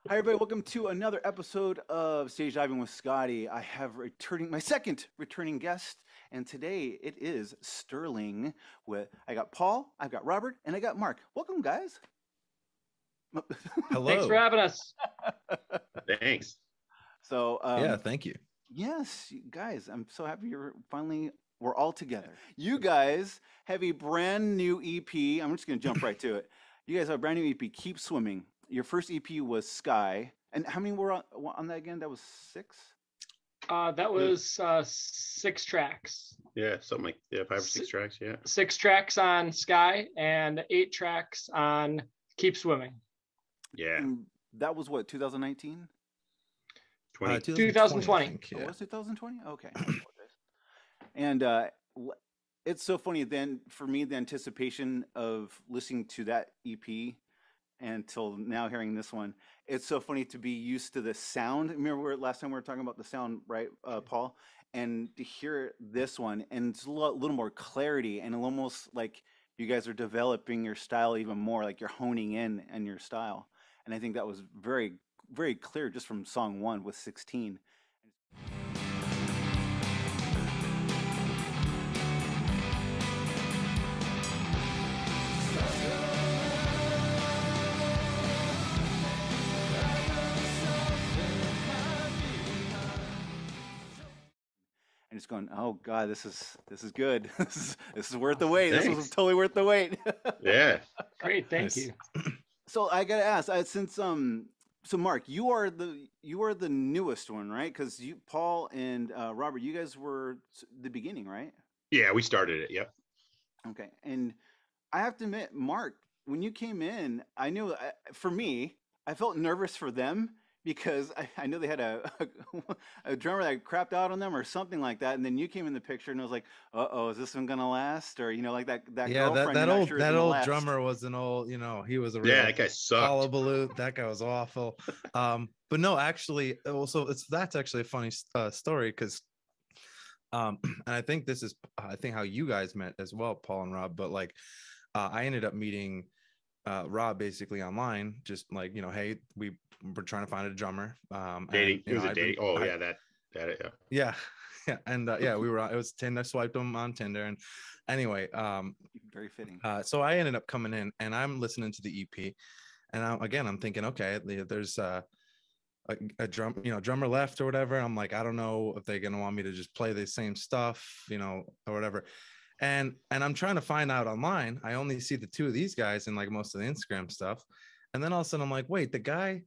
Hi, everybody. Welcome to another episode of Stage Diving with Scotty. I have returning my second returning guest, and today it is Sterling. With I got Paul, I've got Robert, and I got Mark. Welcome, guys. Thanks for Hello. having us. Thanks. So, Yeah, thank you. yes, guys, I'm so happy we're all together. You guys have a brand new EP. I'm just gonna jump right to it. You guys have a brand new EP. Keep Swimming. Your first EP was Sky, and how many were on that again? That was six. That was 6 tracks. Yeah, something like 5 or 6 tracks. Yeah. 6 tracks on Sky and 8 tracks on Keep Swimming. Yeah. And that was what, 2019? 2020. I think, Oh, yeah. was it 2020? Okay. I apologize. And it's so funny then for me, the anticipation of listening to that EP until now hearing this one, it's so funny to be used to the sound. Remember last time we were talking about the sound, right, Paul? And to hear this one, and it's a little more clarity, and almost like you guys are developing your style even more, like you're honing in on your style. And I think that was very, very clear just from song one with 16. And just going, oh God, this is good. This is worth the wait. This was Thanks. totally worth the wait. Yeah. Great, thank Nice. you. So I gotta ask, since so Mark, you are the newest one, right? Because you, Paul and Robert, you guys were the beginning, right? Yeah, we started it. Yep. Okay, and I have to admit, Mark, when you came in, I knew for me, I felt nervous for them because I know they had a drummer that crapped out on them or something like that, and then you came in the picture and I was like, is this one gonna last? Or like that Yeah, girlfriend, that you're not old sure is that gonna old last. drummer was an old, he was a Yeah, real that guy sucked. hullabaloo. That guy was awful. But no, actually, also that's actually a funny story because and I think this is how you guys met as well, Paul and Rob. But like, I ended up meeting Rob basically online, just like hey, we were trying to find a drummer. Dating. And, It was a date. Oh, yeah, that. Yeah. yeah, yeah, and yeah, we were. It was Tinder. I swiped him on Tinder, and anyway, Very fitting. so I ended up coming in, and I'm listening to the EP, and I'm thinking, okay, there's a drummer left or whatever. I'm like, I don't know if they're gonna want me to just play the same stuff, or whatever. And I'm trying to find out online. I only see the two of these guys in like most of the Instagram stuff, and then all of a sudden I'm like, wait, the guy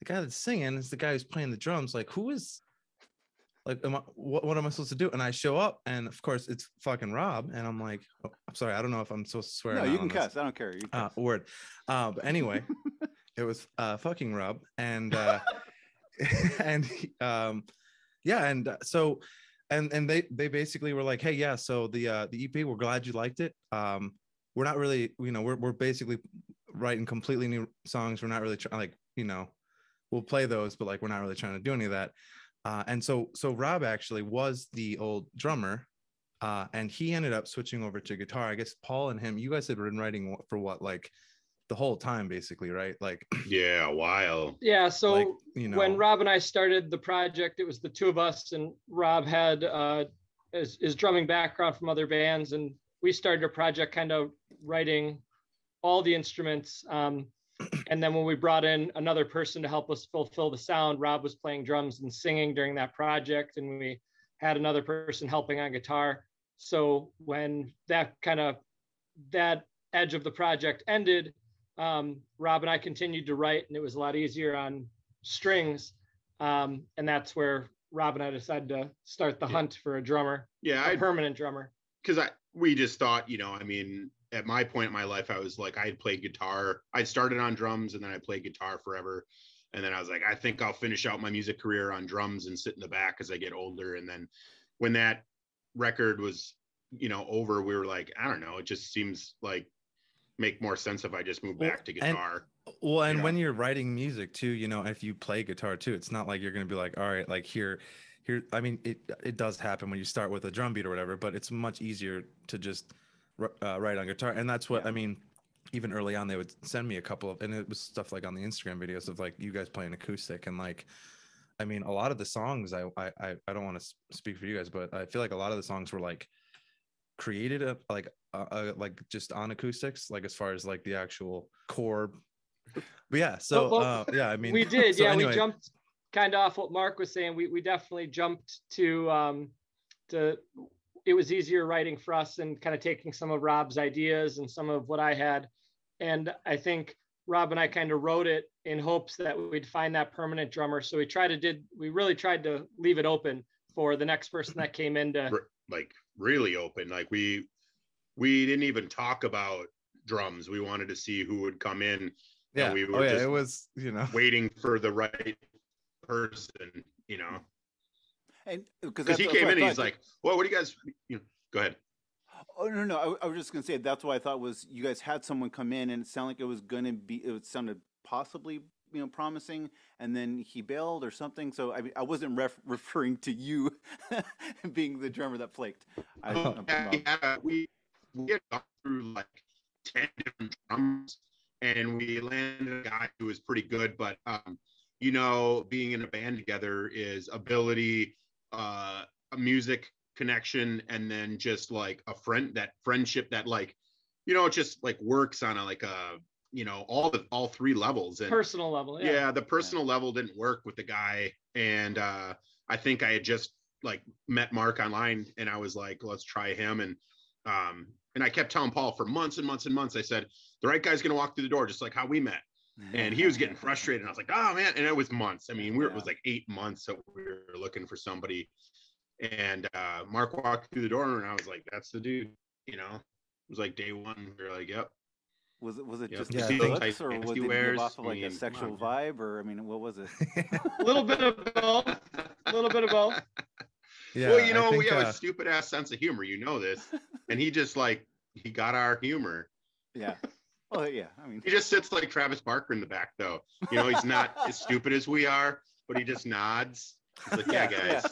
that's singing is the guy who's playing the drums. Like, who is? Like, what am I supposed to do? And I show up, and of course it's fucking Rob. And I'm like, oh, I'm sorry, I don't know if I'm supposed to swear. No, or you not can on this. cuss. I don't care. You can cuss. Word. But anyway, it was fucking Rob, and and yeah, and so and they basically were like, hey, yeah, so the EP, we're glad you liked it. We're not really, we're basically writing completely new songs. We're not really trying, like, we'll play those, but like we're not really trying to do any of that. And so Rob actually was the old drummer, and he ended up switching over to guitar. I guess Paul and him, you guys had been writing for what, like the whole time, basically, right? Like, Yeah, a while. Yeah, so like, when Rob and I started the project, it was the two of us, and Rob had his drumming background from other bands, and we started a project kind of writing all the instruments. And then when we brought in another person to help us fulfill the sound, Rob was playing drums and singing during that project, and we had another person helping on guitar. So when that edge of the project ended, Rob and I continued to write, and it was a lot easier on strings. And that's where Rob and I decided to start the hunt for a drummer, Yeah, a permanent drummer. Because we just thought, I mean, at my point in my life, I was like, I had played guitar. I started on drums, and then I played guitar forever. And then I was like, I think I'll finish out my music career on drums and sit in the back as I get older. And then when that record was, over, we were like, I don't know, it just seems like make more sense if I just move back to guitar. And when you're writing music too, if you play guitar too, it's not like you're going to be like, all right, like here, I mean, it does happen when you start with a drum beat or whatever, but it's much easier to just write on guitar. And that's what, I mean, even early on, they would send me a couple of, and it was stuff like on the Instagram videos of like you guys playing acoustic. And like, I mean, a lot of the songs, I don't want to speak for you guys, but I feel like a lot of the songs were like created like just on acoustics, like as far as like the actual core. But yeah, so yeah, I mean, we did. so yeah, anyway. we jumped kind of off what Mark was saying. We definitely jumped to it was easier writing for us and kind of taking some of Rob's ideas and some of what I had. And I think Rob and I kind of wrote it in hopes that we'd find that permanent drummer. So we really tried to leave it open for the next person that came in to like really open. Like we didn't even talk about drums. We wanted to see who would come in. Yeah. And we were just it was, waiting for the right person, And because he came in and he's like, well, what do you guys, go ahead. Oh, no. I was just going to say, that's what I thought was you guys had someone come in and it sounded like it was going to be, it sounded possibly, promising, and then he bailed or something. So I wasn't referring to you being the drummer that flaked. We had gone through like 10 different drums and we landed a guy who was pretty good, but being in a band together is ability, a music connection, and then just like friendship that like just like works on all three levels. And personal level. Yeah, the personal level didn't work with the guy, and I think I had just like met Mark online, and I was like, let's try him. And I kept telling Paul for months and months and months, I said, the right guy's gonna walk through the door, just like how we met. And he was getting frustrated, and I was like, oh man. And it was months. I mean, it was like 8 months that we were looking for somebody. And Mark walked through the door, and I was like, that's the dude. It was like day one. We were like, yep. Was it just the looks, or was it give off of like a sexual vibe, or what was it? A little bit of both. Yeah. Well, we have a stupid ass sense of humor. This, and he just he got our humor. Yeah. Oh yeah. I mean, he just sits like Travis Barker in the back, though. He's not as stupid as we are, but he just nods. He's like, yeah, guys.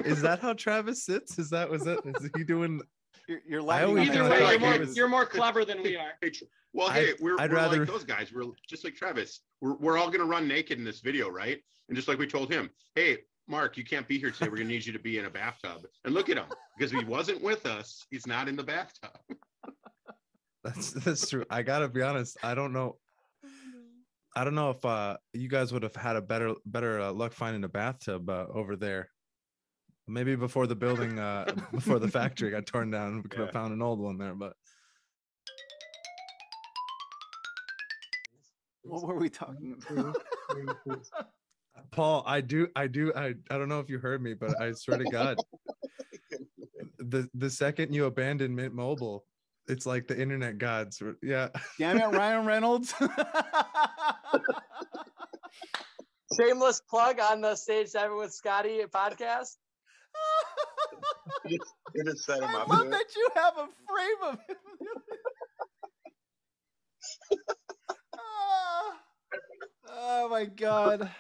Yeah. Is that how Travis sits? Is he doing? You're laughing. Either way, you're more clever than we are. Well, hey, we're like those guys. We're just like Travis. We're all gonna run naked in this video, right? And just like we told him, hey, Mark, you can't be here today. We're gonna need you to be in a bathtub. And look at him, because he wasn't with us. He's not in the bathtub. That's true. I gotta be honest. I don't know if you guys would have had a better luck finding a bathtub over there. Maybe before the building, before the factory got torn down, we could have found an old one there. But what were we talking about? Paul, I don't know if you heard me, but I swear to God, the second you abandon Mint Mobile, it's like the internet gods. Yeah. Damn it, Ryan Reynolds. Shameless plug on the Stage 7 with Scotty podcast. You just set him up. I love that you have a frame of him. Oh my God.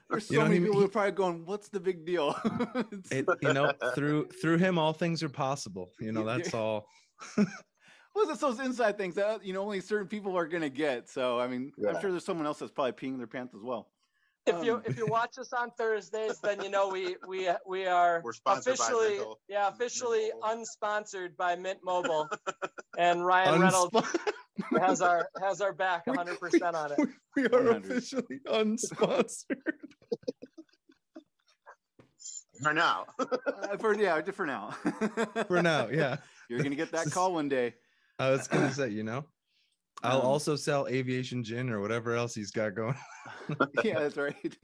There's so many people who are probably going, what's the big deal? Through him, all things are possible. That's all. Well, it's those inside things that only certain people are gonna get. So I mean, I'm sure there's someone else that's probably peeing their pants as well. If you watch us on Thursdays, then we are officially unsponsored by Mint Mobile, and Ryan Reynolds has our back 100% on it. We are 100. Officially unsponsored. For now. For now. For now, yeah. You're gonna get that call one day. I was gonna say, I'll also sell aviation gin or whatever else he's got going. Yeah, that's right.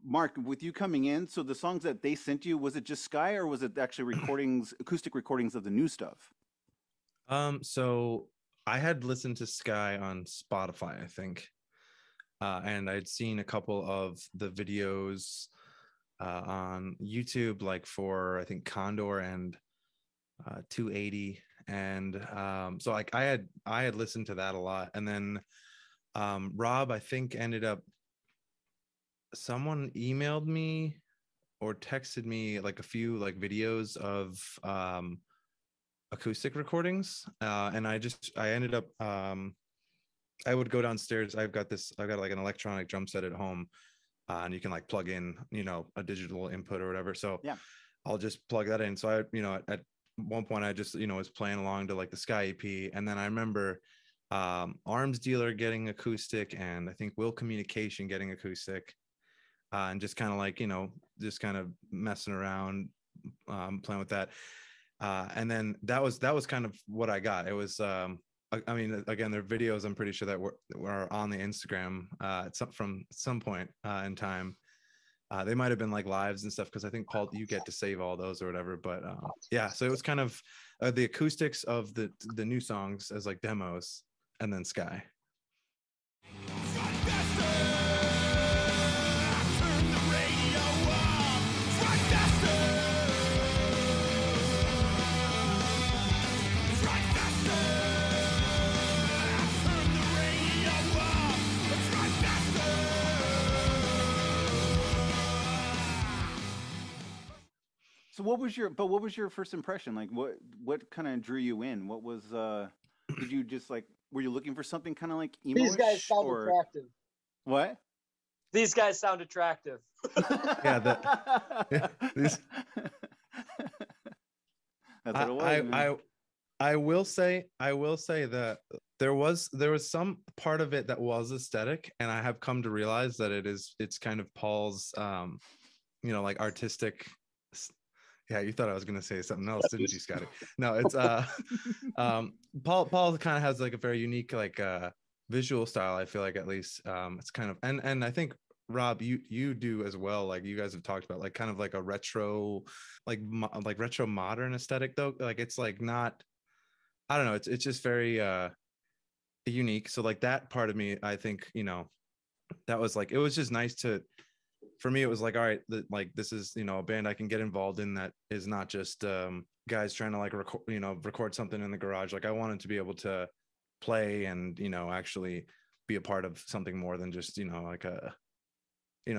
Mark, with you coming in, so the songs that they sent you, was it just Sky, or was it actually acoustic recordings of the new stuff? So I had listened to Sky on Spotify, I think. And I'd seen a couple of the videos on YouTube, like for I think Condor and 280. And so like I had listened to that a lot. And then Rob, I think, ended up, someone emailed me or texted me like a few like videos of acoustic recordings, and I ended up I would go downstairs. I've got like an electronic drum set at home, and you can like plug in, a digital input or whatever. So Yeah. I'll just plug that in. So at one point I just, was playing along to like the Sky EP. And then I remember Arms Dealer getting acoustic, and I think Will Communication getting acoustic, and just kind of like, just kind of messing around, playing with that. And then that was kind of what I got. It was, I mean, again, their videos, I'm pretty sure that were on the Instagram from some point in time. They might have been like lives and stuff, because I think, Paul, you get to save all those or whatever. But yeah, so it was kind of the acoustics of the new songs as like demos, and then Sky. So what was your first impression? Like what kind of drew you in? What was did you just like, were you looking for something kind of like emo? These guys sound attractive. What? These guys sound attractive. Yeah, That's what it was. Man. I will say that there was some part of it that was aesthetic, and I have come to realize that it's kind of Paul's like artistic. Yeah, you thought I was going to say something else, didn't you, Scotty? No, it's Paul kind of has like a very unique like visual style, I feel like, at least. It's kind of, and I think, Rob, you do as well. Like, you guys have talked about like kind of like a retro, like retro modern aesthetic, though. Like, it's like not, I don't know, it's just very unique. So like that part of me, I think, that was like, it was just nice to, for me, it was like, all right, this is, a band I can get involved in that is not just guys trying to like record something in the garage. Like, I wanted to be able to play and, actually be a part of something more than just, like a,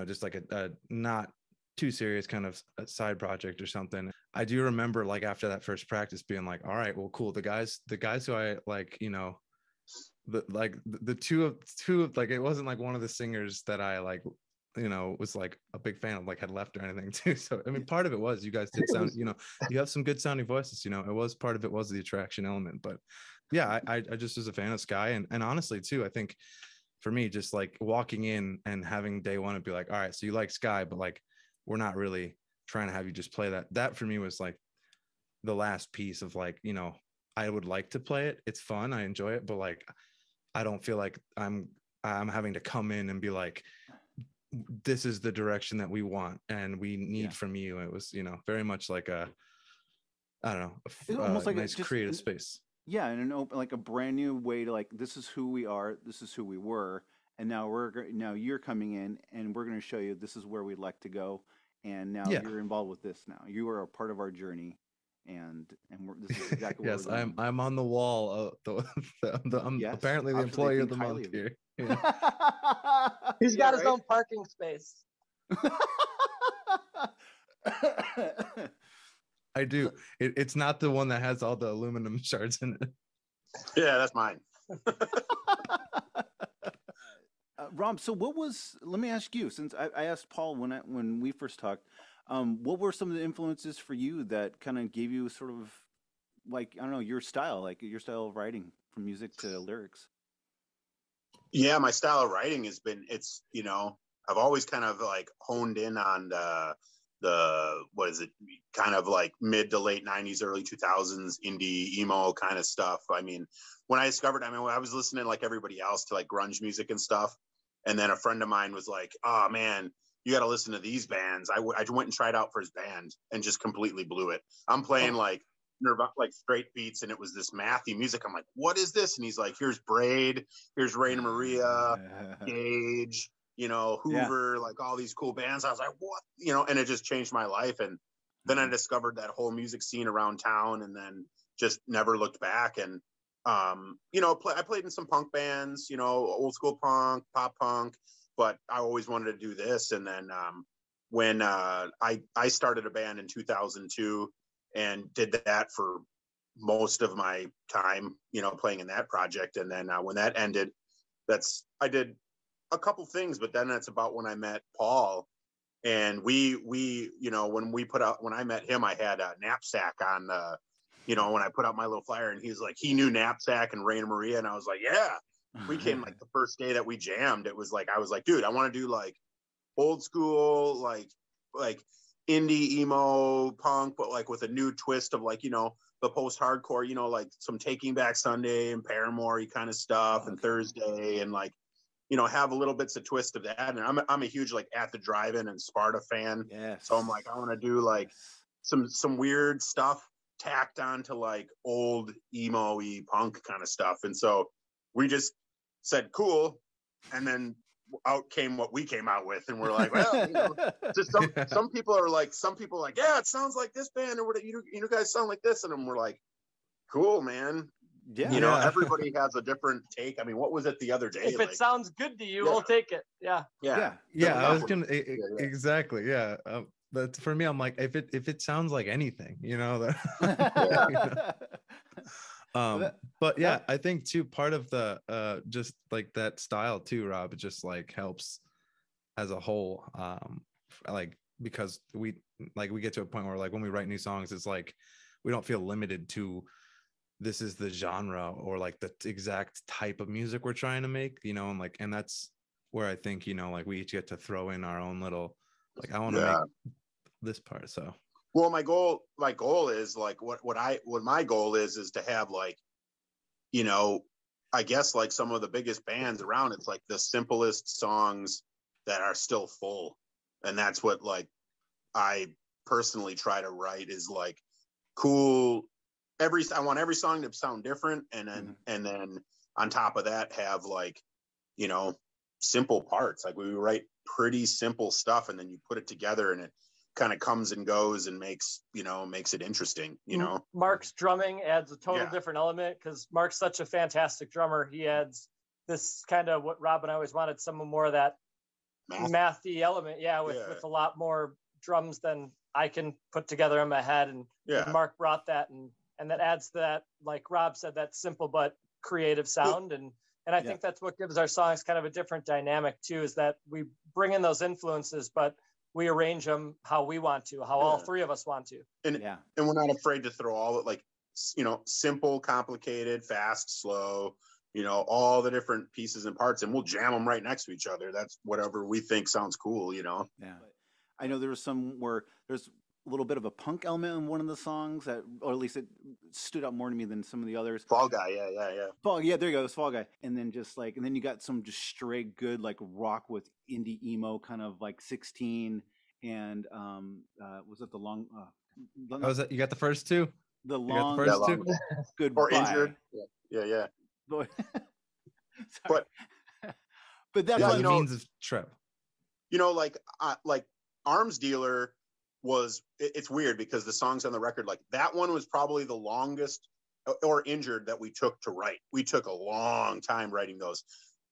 just like a not too serious kind of a side project or something. I do remember like after that first practice being like, all right, well, cool. The guys who I like, the two of like, it wasn't like one of the singers that I like, was like a big fan of, like, had left or anything too. So I mean, part of it was you guys did sound, you have some good sounding voices. It was part of it was the attraction element. But yeah, I just was a fan of Sky, and honestly too, I think for me, just like walking in and having day one and be like, all right, so you like Sky, but like, we're not really trying to have you just play that. That for me was like the last piece of like, I would like to play it. It's fun. I enjoy it. But like, I don't feel like I'm having to come in and be like, this is the direction that we want and we need from you. It was, very much like a, I don't know, almost like nice creative space. Yeah, and an open, like a brand new way to like, this is who we are, this is who we were, and now you're coming in, and we're going to show you this is where we'd like to go, and now you're involved with this. Now you are a part of our journey, and this is exactly what yes, we're doing. I'm on the wall. I'm apparently the employee of the month here. Yeah. He's got his own parking space. I do. It's not the one that has all the aluminum shards in it. Yeah, that's mine. Rob, so let me ask you, since I asked Paul when we first talked, what were some of the influences for you that kind of gave you sort of like, I don't know, your style of writing, from music to lyrics? Yeah, my style of writing has been, I've always kind of like honed in on the what is it, kind of like mid to late 90s, early 2000s indie emo kind of stuff. I mean, when I discovered, when I was listening like everybody else to like grunge music and stuff, and then a friend of mine was like, oh man, you got to listen to these bands. I went and tried out for his band and just completely blew it. I'm playing like straight beats, and it was this mathy music. I'm like, what is this? And he's like, here's Braid, here's Raina Maria, Gage, Hoover, like all these cool bands. I was like, what? And it just changed my life. And then I discovered that whole music scene around town, and then just never looked back. And I played in some punk bands, old school punk, pop punk, but I always wanted to do this. And then when I started a band in 2002 and did that for most of my time, playing in that project. And then when that ended, I did a couple things, but then that's about when I met Paul. And we, you know, when I met him, I had a Knapsack on you know, when I put out my little flyer, and he's like, he knew Knapsack and Raina Maria. And I was like, yeah, we came like the first day that we jammed. It was like, I was like, dude, I want to do like old school, like indie emo punk, but like with a new twist of like, you know, the post-hardcore, you know, like some Taking Back Sunday and Paramore kind of stuff, and Thursday, and like, you know, have a little bits of twist of that. And I'm a huge like At the Drive-In and Sparta fan. Yes. So I'm like, I want to do like some weird stuff tacked onto like old emo-y punk kind of stuff. And so we just said cool, and then out came what we came out with, and we're like, well, you know, just some people are like, yeah, it sounds like this band, or what, you guys sound like this, and then we're like, cool, man. Yeah. You know, everybody has a different take. I mean, what was it the other day? If it sounds good to you, we'll take it. Yeah. I was gonna exactly. Yeah. But for me, I'm like, if it sounds like anything, you know, that. But yeah, I think too, part of the just like that style too, Rob, it just like helps as a whole. Like, because we get to a point where like when we write new songs, it's like we don't feel limited to this is the genre or like the exact type of music we're trying to make, you know, and that's where I think, you know, like we each get to throw in our own little, like, I want to make this part. So well, my goal is like what my goal is to have like, you know, I guess like some of the biggest bands around, it's like the simplest songs that are still full. And that's what like I personally try to write, is like cool. I want every song to sound different, and then on top of that have like, you know, simple parts. Like we write pretty simple stuff, and then you put it together, and it kind of comes and goes and makes it interesting, you know. Mark's drumming adds a total different element, because Mark's such a fantastic drummer. He adds this kind of what Rob and I always wanted, some more of that mathy element, with a lot more drums than I can put together in my head, and Mark brought that, and that adds that, like Rob said, that simple but creative sound. And I think that's what gives our songs kind of a different dynamic too, is that we bring in those influences, but we arrange them how we want to, how all three of us want to. And we're not afraid to throw all it, like, you know, simple, complicated, fast, slow, you know, all the different pieces and parts, and we'll jam them right next to each other. That's whatever we think sounds cool, you know? Yeah. I know there was some where there's a little bit of a punk element in one of the songs, that, or at least it stood out more to me than some of the others. Fall Guy, yeah. There you go, Fall Guy. And then and then you got some just straight good like rock with indie emo, kind of like 16, and was it the long? Was that, you got the first two? The long, you got the first two? Good or injured. Yeah. but that's what means of trip. You know, like Arms Dealer was, it's weird because the songs on the record, like that one was probably the longest, or Injured, that we took to write. We took a long time writing those.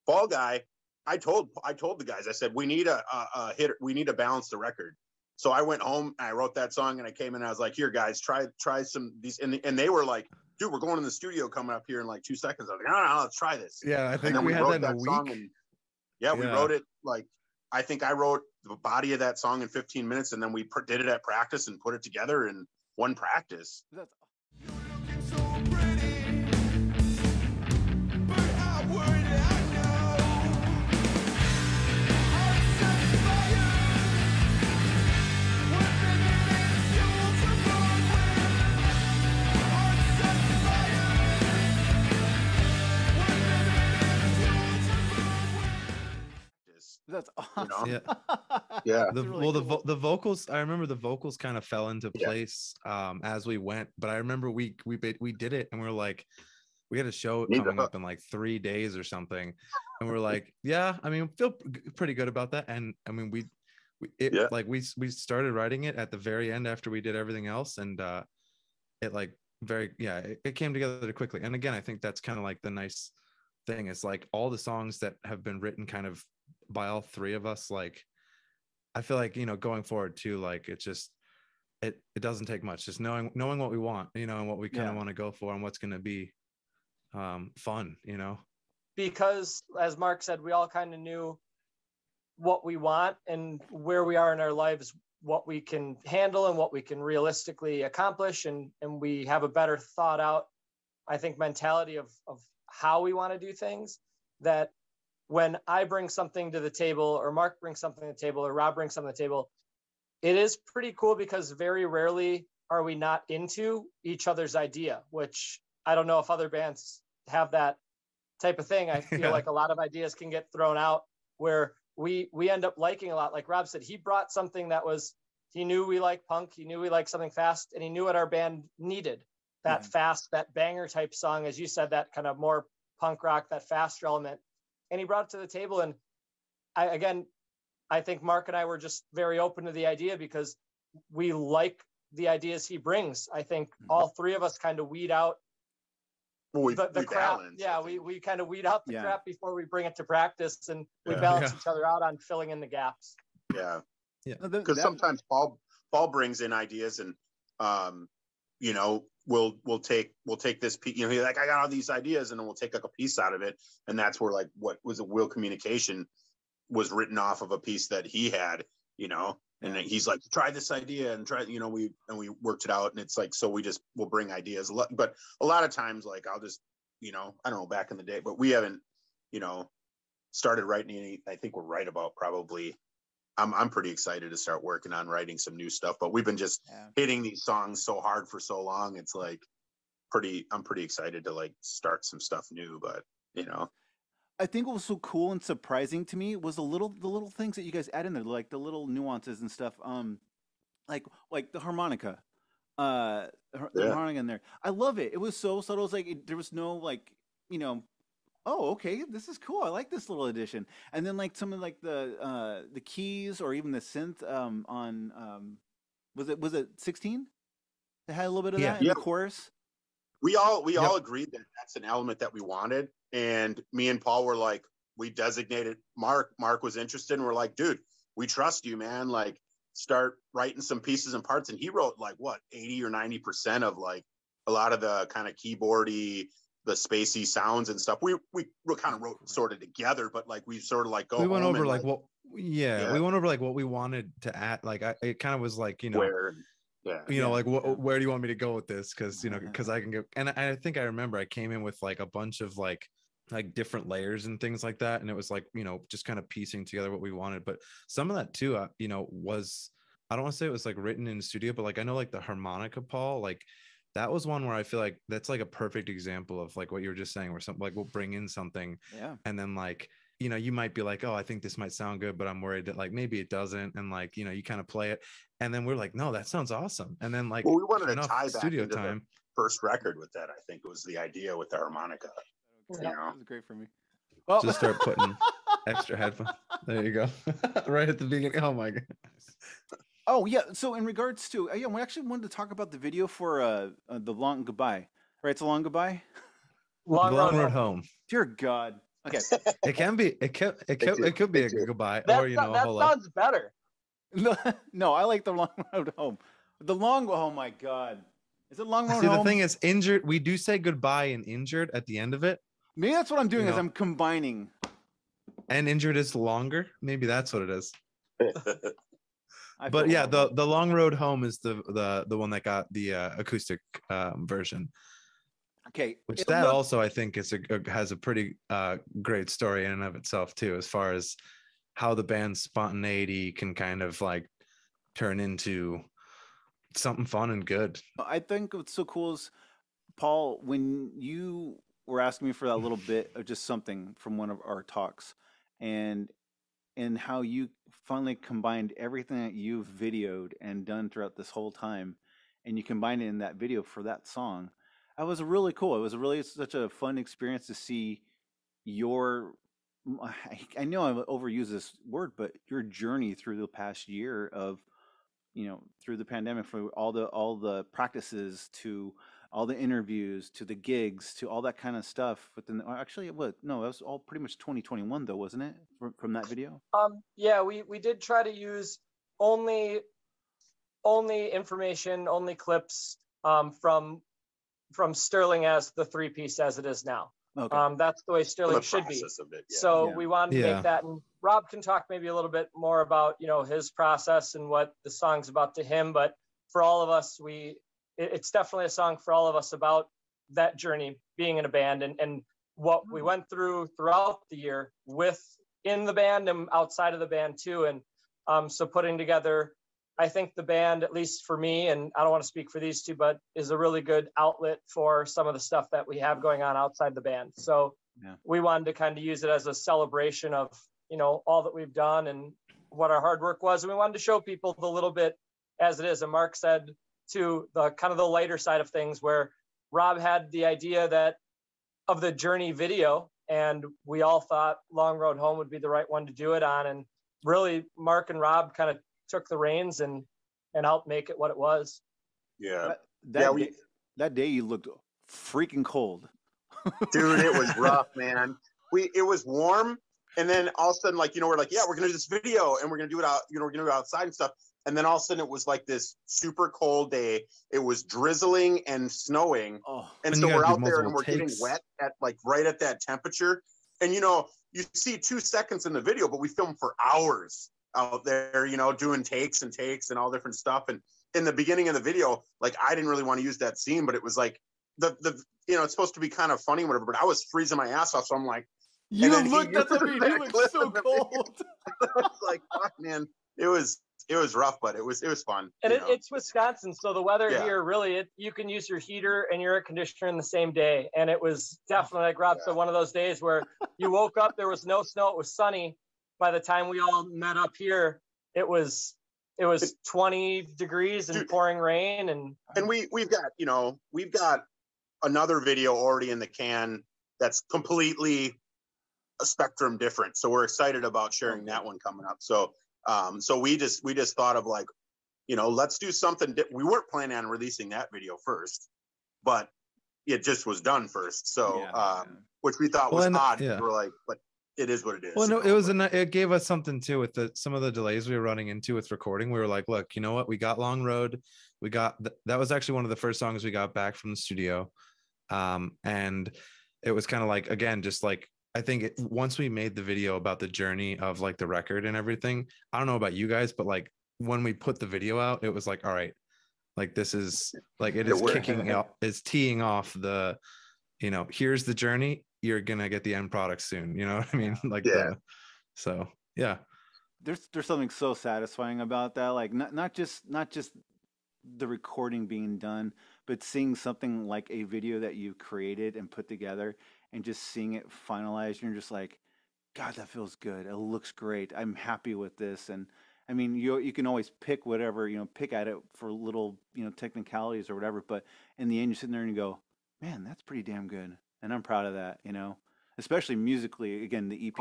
Fall Guy, I told the guys, I said, we need a hitter, we need to balance the record. So I went home, I wrote that song, and I came in, and I was like, here guys, try some these, and they were like, dude, we're going in the studio coming up here in like 2 seconds. I was like, no, let's try this. Yeah, I think we had that in a week. We wrote it, like, I think I wrote the body of that song in 15 minutes, and then we did it at practice and put it together in one practice. That's awesome. You know? Yeah. The vocals, I remember the vocals kind of fell into place as we went, but I remember we did it, and we were like, we had a show coming up in like 3 days or something, and we're like, I mean, feel pretty good about that. And I mean, we started writing it at the very end after we did everything else, and it like it came together quickly. And again, I think that's kind of like the nice thing. It's like all the songs that have been written kind of by all three of us, like I feel like, you know, going forward too, like it's just it doesn't take much, just knowing what we want, you know, and what we kind of want to go for, and what's going to be fun, you know. because, as Mark said, we all kind of knew what we want and where we are in our lives, what we can handle and what we can realistically accomplish. And we have a better thought out, I think, mentality of how we want to do things, that when I bring something to the table, or Mark brings something to the table, or Rob brings something to the table, it is pretty cool because very rarely are we not into each other's idea, which I don't know if other bands have that type of thing. I feel like a lot of ideas can get thrown out where we end up liking a lot. Like Rob said, he brought something that was, he knew we like punk, he knew we liked something fast, and he knew what our band needed. That fast, that banger type song, as you said, that kind of more punk rock, that faster element. And he brought it to the table. And I think Mark and I were just very open to the idea because we like the ideas he brings. I think all three of us kind of weed out the crap. Yeah, we kind of weed out the crap before we bring it to practice, and we balance each other out on filling in the gaps. Yeah. Because sometimes Paul brings in ideas, and you know, we'll take this piece, you know, he's like, I got all these ideas, and then we'll take like a piece out of it, and that's where like what was a Will Communication was written off of a piece that he had, you know, and he's like, try this idea and try, you know, we worked it out, and it's like, so we'll bring ideas, but a lot of times, like, I'll just, you know, I don't know, back in the day, but we haven't, you know, started writing any. I think we're right about probably. I'm pretty excited to start working on writing some new stuff, but we've been just hitting these songs so hard for so long. It's like I'm pretty excited to like start some stuff new, but you know. I think what was so cool and surprising to me was the little things that you guys add in there, like the little nuances and stuff. Like the harmonica, the harmonica in there. I love it. It was so subtle. It's like there was no like, you know, oh, okay, this is cool. I like this little addition. And then like some of like the keys or even the synth on was it 16? They had a little bit of that in the chorus. We all agreed that that's an element that we wanted, and me and Paul were like, we designated Mark. Mark was interested, and we're like, dude, we trust you, man. Like, start writing some pieces and parts. And he wrote like what 80 or 90% of like a lot of the kind of keyboardy, the spacey sounds and stuff. We kind of wrote sort of together, but like we sort of like go. We went over like what, we went over like what we wanted to add. Like it kind of was like, you know, where, you know, like where do you want me to go with this? Because you know, because I can go, and I think I remember I came in with like a bunch of like different layers and things like that, and it was like, you know, just kind of piecing together what we wanted. But some of that too, you know, was, I don't want to say it was like written in the studio, but like I know like the harmonica, Paul, like. That was one where I feel like that's like a perfect example of like what you were just saying, where something like we'll bring in something, and then like, you know, you might be like, oh, I think this might sound good, but I'm worried that like maybe it doesn't, and like, you know, you kind of play it, and then we're like, no, that sounds awesome, and then like, well, we wanted to tie back studio into time. The first record with that. I think it was the idea with the harmonica. You know? That was great for me. Well, just start putting extra headphones. There you go, right at the beginning. Oh my god. Oh yeah, so in regards to we actually wanted to talk about the video for the Long Goodbye. Right, it's a Long Goodbye. Long road home. Dear God. Okay. It can be. It could be a goodbye, that, or you know, that sounds better. No, I like the Long Road Home. Oh my God. Is it Long Road Home? See, the thing is, injured. We do say goodbye and injured at the end of it. Maybe that's what I'm doing. I'm combining. And injured is longer. Maybe that's what it is. But yeah, the Long Road Home is the one that got the acoustic version. Okay, which that also I think has a pretty great story in and of itself too, as far as how the band's spontaneity can kind of like turn into something fun and good. I think what's so cool is, Paul, when you were asking me for that little bit of just something from one of our talks, and how you finally combined everything that you've videoed and done throughout this whole time, and you combined it in that video for that song. That was really cool. It was really such a fun experience to see your, I know I overuse this word, but your journey through the past year of, you know, through the pandemic, for all the practices to all the interviews to the gigs to all that kind of stuff. Within actually, what? No, that was all pretty much 2021 though, wasn't it? From that video. Yeah, we did try to use only information, only clips from Sterling as the 3-piece as it is now. Okay. That's the way Sterling should be. So we wanted to make that, and Rob can talk maybe a little bit more about, you know, his process and what the song's about to him. But for all of us, it's definitely a song for all of us about that journey, being in a band, and what we went through throughout the year in the band and outside of the band too. And so putting together, I think the band, at least for me, and I don't want to speak for these two, but is a really good outlet for some of the stuff that we have going on outside the band. So we wanted to kind of use it as a celebration of, you know, all that we've done and what our hard work was. And we wanted to show people the little bit as it is. And Mark said to the kind of the lighter side of things, where Rob had the idea of the Journey video, and we all thought Long Road Home would be the right one to do it on. And really Mark and Rob kind of took the reins and helped make it what it was. Yeah. That day you looked freaking cold. Dude, it was rough, man. It was warm, and then all of a sudden, like, you know, we're like, yeah, we're gonna do this video and we're gonna do it out, you know, we're gonna do it outside and stuff. And then all of a sudden it was like this super cold day. It was drizzling and snowing. And so we're out there and we're getting wet at like right at that temperature. And you know, you see 2 seconds in the video, but we filmed for hours out there, you know, doing takes and all different stuff. And in the beginning of the video, like, I didn't really want to use that scene, but it was like the you know, it's supposed to be kind of funny, whatever, but I was freezing my ass off. So I'm like, you looked at the video, you looked so cold. I was like, fuck, man, it was rough, but it was fun. And it's Wisconsin, so the weather here really, you can use your heater and your air conditioner in the same day. And it was definitely, like Rob said, one of those days where you woke up, there was no snow, it was sunny. By the time we all met up here, it was 20 degrees and pouring rain. And we've got another video already in the can that's completely a spectrum different. So we're excited about sharing that one coming up. So we just thought of, like, you know, let's do something. We weren't planning on releasing that video first, but it just was done first. So, which we thought was odd. Yeah. We're like, but it is what it is. Well, no, it gave us something too with some of the delays we were running into with recording. We were like, look, you know what? We got Long Road. We got that was actually one of the first songs we got back from the studio. And it was kind of like, again, just like, I think once we made the video about the journey of like the record and everything, I don't know about you guys, but like when we put the video out, it was like, all right, like this is like, it is kicking out, it's teeing off the, you know, here's the journey. You're going to get the end product soon. You know what I mean? Like, so yeah. There's something so satisfying about that. Like not just the recording being done, but seeing something like a video that you created and put together and just seeing it finalized. You're just like, God, that feels good. It looks great. I'm happy with this. And I mean, you can always pick whatever, you know, pick at it for little, you know, technicalities or whatever. But in the end, you're sitting there and you go, man, that's pretty damn good. And I'm proud of that, you know, especially musically. Again, the EP,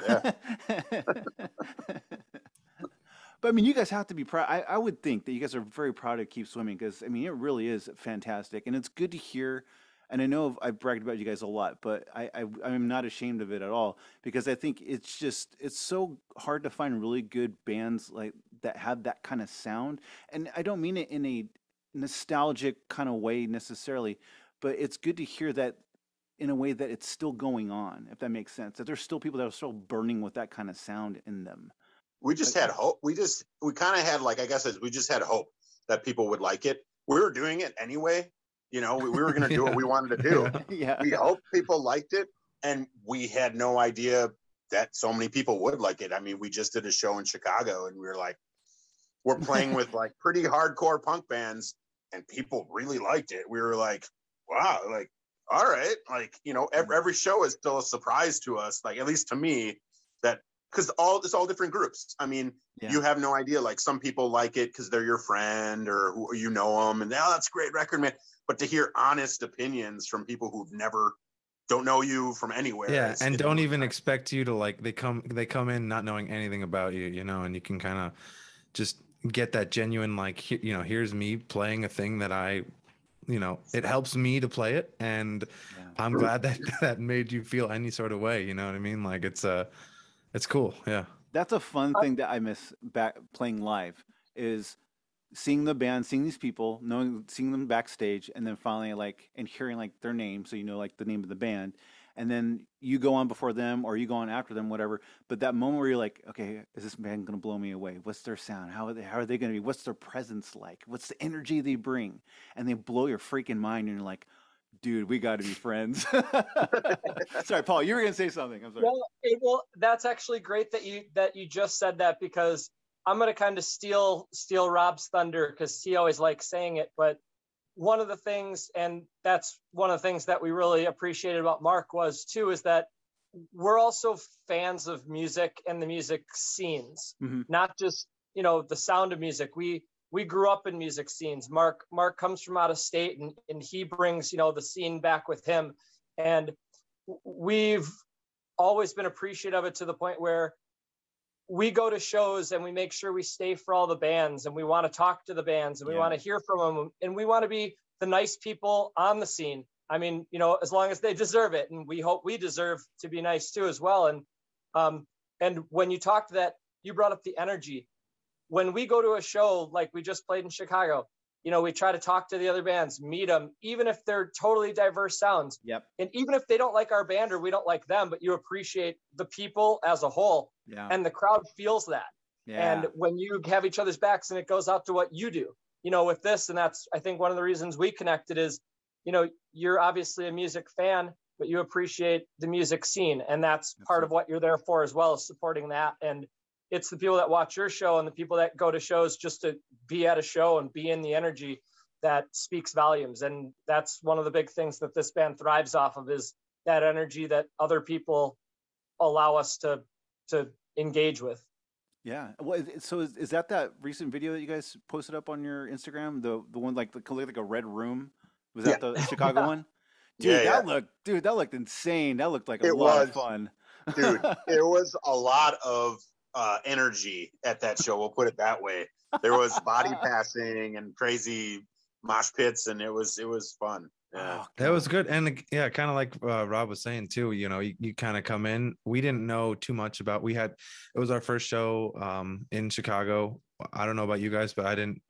yeah. But I mean, you guys have to be proud. I would think that you guys are very proud of Keep Swimming, because I mean, it really is fantastic, and it's good to hear. And I know I've bragged about you guys a lot, but I'm not ashamed of it at all, because I think it's so hard to find really good bands like that have that kind of sound. And I don't mean it in a nostalgic kind of way necessarily, but it's good to hear that in a way that it's still going on, if that makes sense, that there's still people that are still burning with that kind of sound in them. We just had hope. We kind of had, like, I guess we just had hope that people would like it. We were doing it anyway. You know, we were going to do what we wanted to do. We hoped people liked it, and we had no idea that so many people would like it. I mean, we just did a show in Chicago, and we were like, we're playing with like pretty hardcore punk bands, and people really liked it. We were like, wow, like, all right. Like, you know, every show is still a surprise to us, like, at least to me, that because it's all different groups. I mean, you have no idea. Like, some people like it because they're your friend or you know them, and that's a great record, man. But to hear honest opinions from people who've never don't know you from anywhere, and don't even expect you to, like, they come in not knowing anything about you, you know, and you can kind of just get that genuine, like, you know, here's me playing a thing that I, you know, it helps me to play it, and I'm glad that made you feel any sort of way. You know what I mean? Like, it's cool. Yeah. That's a fun thing that I miss back playing live is seeing the band, seeing these people, seeing them backstage, and then finally like and hearing like their name, so you know like the name of the band, and then you go on before them or you go on after them, whatever. But that moment where you're like, okay, is this band gonna blow me away? What's their sound? How are they gonna be? What's their presence like? What's the energy they bring? And they blow your freaking mind, and you're like, dude, we got to be friends. Sorry, Paul, you were gonna say something. I'm sorry. Well, that's actually great that you just said that, because I'm gonna kind of steal Rob's thunder, because he always likes saying it. But one of the things, and that's one of the things that we really appreciated about Mark was too, is that we're also fans of music and the music scenes, not just, you know, the sound of music. We grew up in music scenes. Mark comes from out of state, and he brings, you know, the scene back with him. And we've always been appreciative of it, to the point where we go to shows and we make sure we stay for all the bands, and we want to talk to the bands, and we want to hear from them, and we want to be the nice people on the scene. I mean, you know, as long as they deserve it, and we hope we deserve to be nice too as well. And when you talk to that, you brought up the energy. When we go to a show like we just played in Chicago, you know, we try to talk to the other bands, meet them, even if they're totally diverse sounds. Yep. And even if they don't like our band or we don't like them, but you appreciate the people as a whole. Yeah. And the crowd feels that. Yeah. And when you have each other's backs, and it goes out to what you do, you know, with this. And that's, I think, one of the reasons we connected is, you know, you're obviously a music fan, but you appreciate the music scene. And that's part of what you're there for as well, as supporting that. And it's the people that watch your show and the people that go to shows just to be at a show and be in the energy that speaks volumes. And that's one of the big things that this band thrives off of, is that energy that other people allow us to engage with. Yeah. Well, so is that recent video that you guys posted up on your Instagram? The one like a red room? Was that the Chicago one? Dude, that looked insane. That looked like a lot of fun. Dude, it was a lot of energy at that show. We'll put it that way. There was body passing and crazy mosh pits, and it was fun. Yeah, that was good. And yeah, kind of like Rob was saying too, you know, you kind of come in, we didn't know too much about, it was our first show in Chicago. I don't know about you guys, but I didn't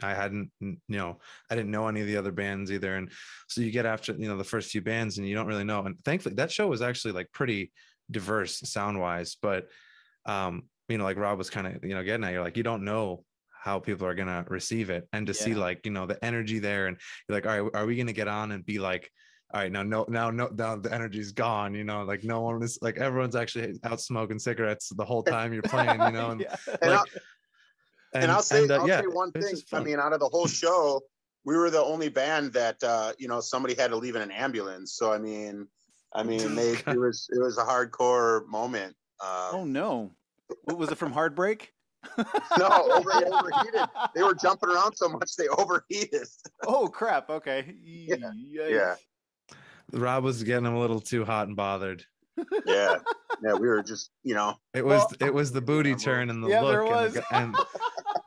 know any of the other bands either. And so you get after, you know, the first few bands and you don't really know. And thankfully that show was actually like pretty diverse sound wise, but you know, like Rob was kind of, you know, getting at, you're like, you don't know how people are going to receive it, and to see like, you know, the energy there, and you're like, all right, are we going to get on and be like, all right, now the energy's gone, you know, like no one is like, everyone's actually out smoking cigarettes the whole time you're playing, you know, and I'll say one thing. I mean, out of the whole show, we were the only band that you know, somebody had to leave in an ambulance. So I mean, it was a hardcore moment. Oh no, what was it, from Heartbreak? No, overheated. They were jumping around so much they overheated. Oh crap! Okay. Yeah. Rob was getting him a little too hot and bothered. Yeah. We were just, you know. It was the booty turn and the look. There was. And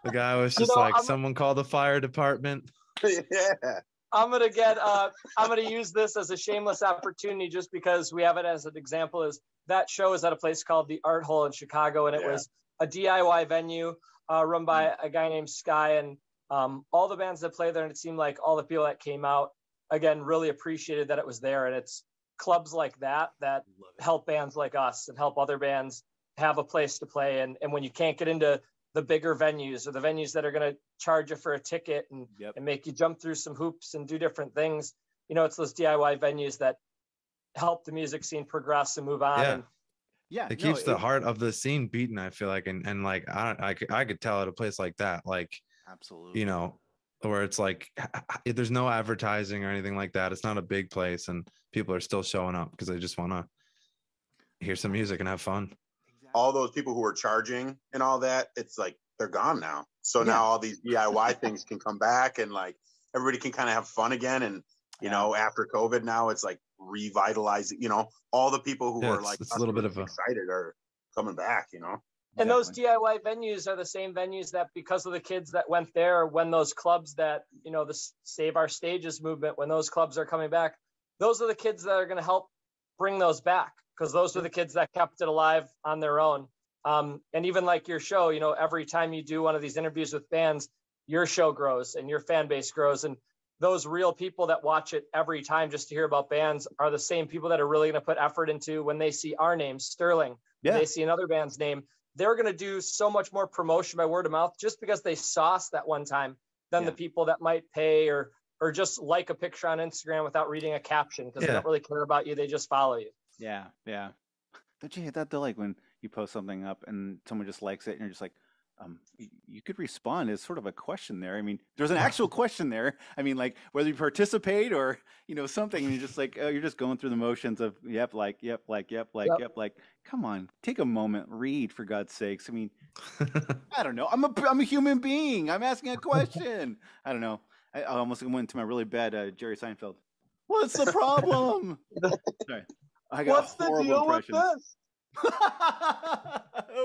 the guy was just someone call the fire department. Yeah. I'm gonna use this as a shameless opportunity, just because we have it as an example. Is that show is at a place called the Art Hole in Chicago, and it was a DIY venue run by a guy named Sky, and all the bands that play there, and it seemed like all the people that came out, again, really appreciated that it was there. And it's clubs like that help bands like us and help other bands have a place to play. And when you can't get into the bigger venues, or the venues that are going to charge you for a ticket and make you jump through some hoops and do different things, you know, it's those DIY venues that help the music scene progress and move on. It keeps the heart of the scene beating, I feel like. And like, I could tell at a place like that, like, absolutely, you know, where it's like, there's no advertising or anything like that. It's not a big place, and people are still showing up because they just want to hear some music and have fun. All those people who were charging and all that, it's like, they're gone now. So now all these DIY things can come back, and like everybody can kind of have fun again. And, you know, after COVID now, it's like revitalizing, you know, all the people who are like, it's a little bit of excited are coming back, you know. And those DIY venues are the same venues that, because of the kids that went there, when those clubs that, you know, the Save Our Stages movement, when those clubs are coming back, those are the kids that are going to help bring those back, because those are the kids that kept it alive on their own. And even like your show, you know, every time you do one of these interviews with bands, your show grows and your fan base grows. And those real people that watch it every time just to hear about bands are the same people that are really going to put effort into when they see our name, Sterling, when they see another band's name, they're going to do so much more promotion by word of mouth just because they saw us that one time than the people that might pay or just like a picture on Instagram without reading a caption because they don't really care about you. They just follow you. Yeah. Yeah. Don't you hate that though? Like when you post something up and someone just likes it and you're just like, you could respond as sort of a question there. I mean, there's an actual question there. I mean, like whether you participate or, you know, something, and you're just like, oh, you're just going through the motions of yep, like, come on, take a moment, read for God's sakes. I mean, I don't know. I'm a human being. I'm asking a question. I don't know. I almost went into my really bad Jerry Seinfeld. What's the problem? Sorry. I got What's the deal with this?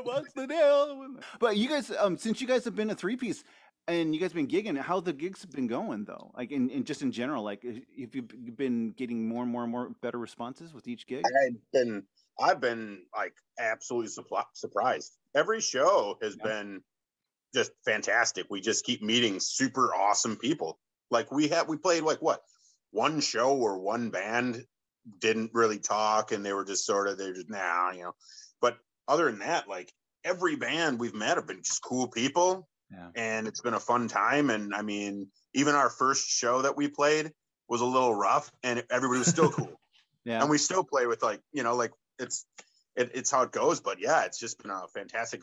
What's the deal? But you guys, since you guys have been a 3-piece and you guys been gigging, how the gigs have been going though? Like in just in general, like if you've been getting more and more better responses with each gig? I've been like absolutely surprised. Every show has been just fantastic. We just keep meeting super awesome people. Like we played like one show where one band didn't really talk and they were just they're just you know. But other than that, like every band we've met have been just cool people, and it's been a fun time. And I mean, even our first show that we played was a little rough, and everybody was still cool. And we still play with like, you know, like it's how it goes. But yeah, it's just been a fantastic,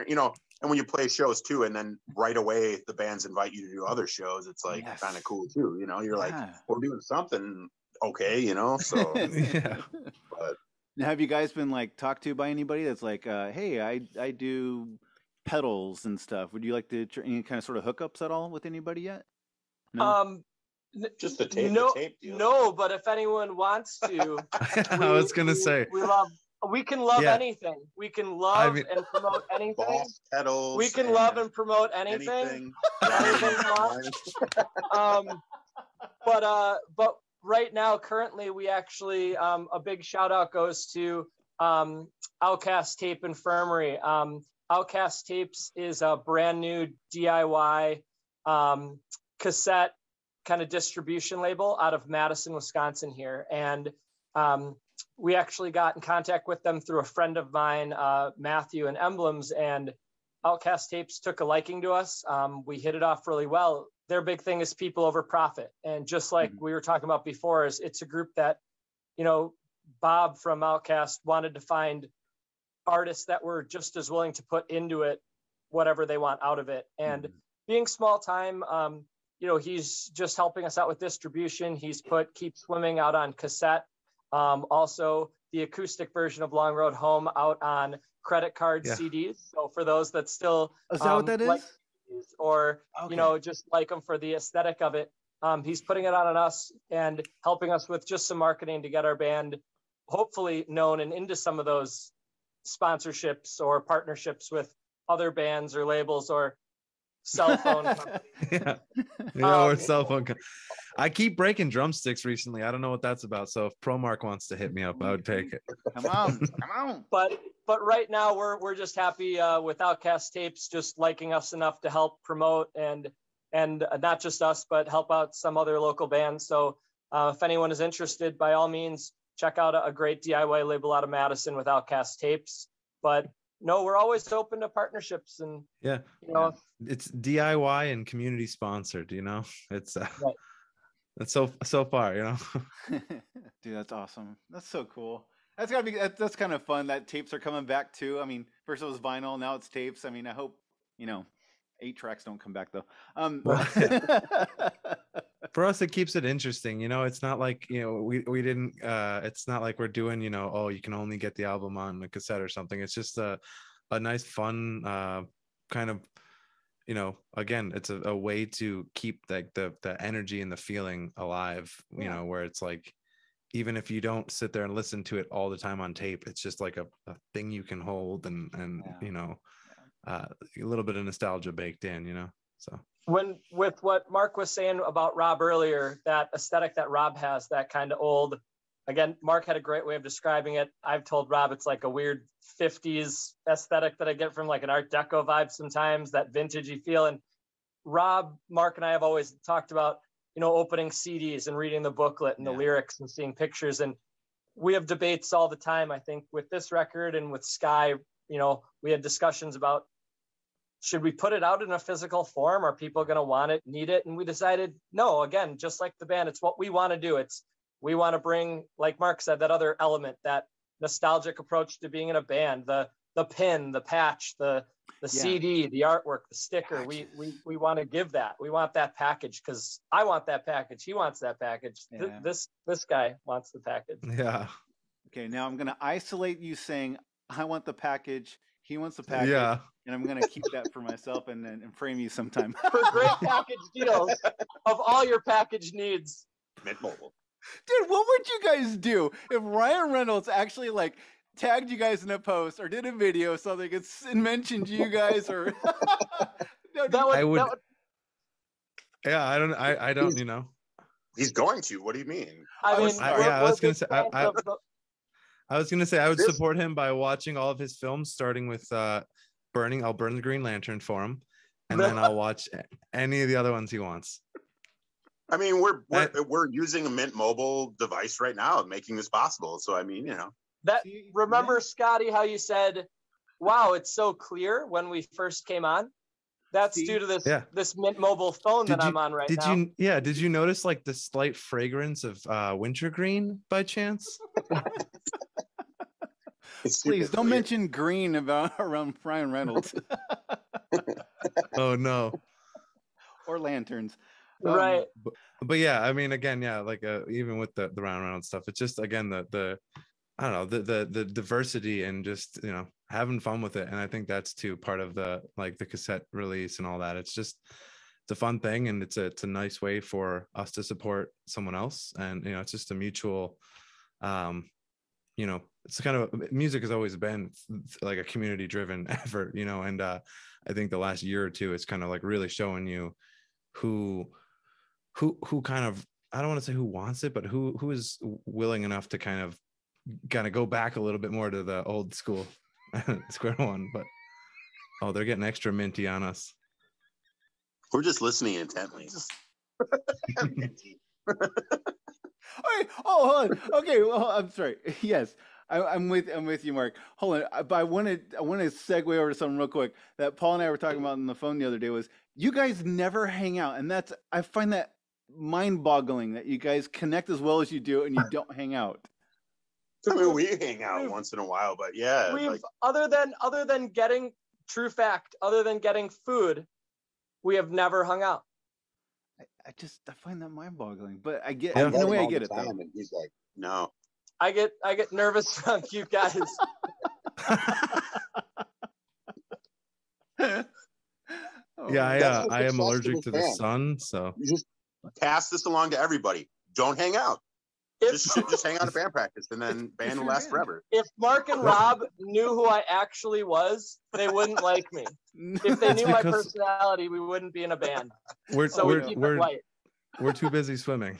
you know. And when you play shows too, and then right away the bands invite you to do other shows, it's like kind of cool too. You know, you're like, we're doing something. Okay, you know, so But now, have you guys been like talked to by anybody that's like, hey, I do pedals and stuff? Would you like to any kind of sort of hookups at all with anybody yet? No? Just the tape. No, the tape deal. no. But if anyone wants to, I was gonna say we can love anything. We can love and promote anything. Boss pedals. We can love and promote anything. But right now, currently, we actually, a big shout out goes to Outcast Tape Infirmary. Outcast Tapes is a brand new DIY cassette kind of distribution label out of Madison, Wisconsin here. And we actually got in contact with them through a friend of mine, Matthew and Emblems, and Outcast Tapes took a liking to us. We hit it off really well. Their big thing is people over profit. And just like we were talking about before, it's a group that, you know, Bob from Outcast wanted to find artists that were just as willing to put into it whatever they want out of it. And being small time, you know, he's just helping us out with distribution. He's put Keep Swimming out on cassette. Also the acoustic version of Long Road Home out on credit card CDs. So for those that still is that what that is? Like, or you know, just like them for the aesthetic of it, he's putting it on us and helping us with just some marketing to get our band hopefully known and into some of those sponsorships or partnerships with other bands or labels or cell phone companies. Or cell phone I keep breaking drumsticks recently. I don't know what that's about. So if ProMark wants to hit me up, I would take it. Come on. But right now we're just happy with Outcast Tapes just liking us enough to help promote and not just us, but help out some other local bands. So if anyone is interested, by all means, check out a great DIY label out of Madison with Outcast Tapes. But no, we're always open to partnerships and you know, it's DIY and community sponsored. You know, it's that's so far. You know, dude, that's awesome. That's so cool. That's gotta be that's kind of fun that tapes are coming back too. I mean, first it was vinyl, now it's tapes. I mean, I hope, you know, 8 tracks don't come back though. For us, it keeps it interesting. You know, it's not like, you know, we didn't. It's not like we're doing, you know, oh, you can only get the album on a cassette or something. It's just a nice, fun kind of, you know. Again, it's a way to keep like the energy and the feeling alive. You know, where it's like, even if you don't sit there and listen to it all the time on tape, it's just like a thing you can hold and you know, a little bit of nostalgia baked in, you know. So with what Mark was saying about Rob earlier, that aesthetic that Rob has, that kind of old, again, Mark had a great way of describing it. I've told Rob it's like a weird 50s aesthetic that I get from like an Art Deco vibe sometimes, that vintagey feel. And Rob, Mark, and I have always talked about, opening CDs and reading the booklet and the lyrics and seeing pictures. And we have debates all the time. I think with this record and with Sky, we had discussions about, should we put it out in a physical form? Are people going to want it, need it? And we decided, no, again, just like the band, it's what we want to do. We want to bring, like Mark said, that other element, that nostalgic approach to being in a band, the pin, the patch, the CD, the artwork, the sticker. We want to give that. We want that package because I want that package. He wants that package. Yeah. This guy wants the package. Yeah. Okay, now I'm gonna isolate you saying I want the package. He wants the package. Yeah. And I'm gonna keep that for myself and then frame you sometime. For great package deals of all your package needs. Mint Mobile. Dude, what would you guys do if Ryan Reynolds actually like tagged you guys in a post or did a video so they could mentioned you guys or I would. Yeah, I don't, He's going to. What do you mean? I was gonna say I would support him by watching all of his films, starting with I'll burn the Green Lantern for him, and then I'll watch any of the other ones he wants. I mean, we're using a Mint Mobile device right now, making this possible. So I mean, Remember, Scotty, how you said, "Wow, it's so clear" when we first came on? That's due to this Mint Mobile phone that I'm on right now. Did you notice like the slight fragrance of wintergreen by chance? Please don't mention green around Ryan Reynolds. Oh no. Or lanterns. Right. But yeah, I mean, again, like even with the Ryan Reynolds stuff, it's just again the I don't know, the diversity and just having fun with it. And I think that's too part of the cassette release and all that. It's a fun thing, and it's a nice way for us to support someone else. And it's just a mutual it's kind of, music has always been like a community driven effort, and I think the last year or two it's kind of like really showing you who kind of, I don't want to say who wants it, but who is willing enough to kind of go back a little bit more to the old school square one. But they're getting extra minty on us. We're just listening intently. Okay. Hold on. Okay. Well, I'm sorry. Yes, I'm with you, Mark. Hold on. But I want to segue over to something real quick that Paul and I were talking about on the phone the other day. Was you guys never hang out, and I find that mind-boggling that you guys connect as well as you do, and you don't hang out. I mean, we hang out once in a while, but yeah. We've other than getting, true fact, other than getting food, we have never hung out. I find that mind-boggling, but I get in a way I get it though. And he's like, no. I get nervous around you guys. I am allergic to the sun, so you just pass this along to everybody. Don't hang out. Just hang out at band practice, and then band will last forever. If Mark and Rob knew who I actually was, they wouldn't like me. If they knew my personality, we wouldn't be in a band. We're too busy swimming.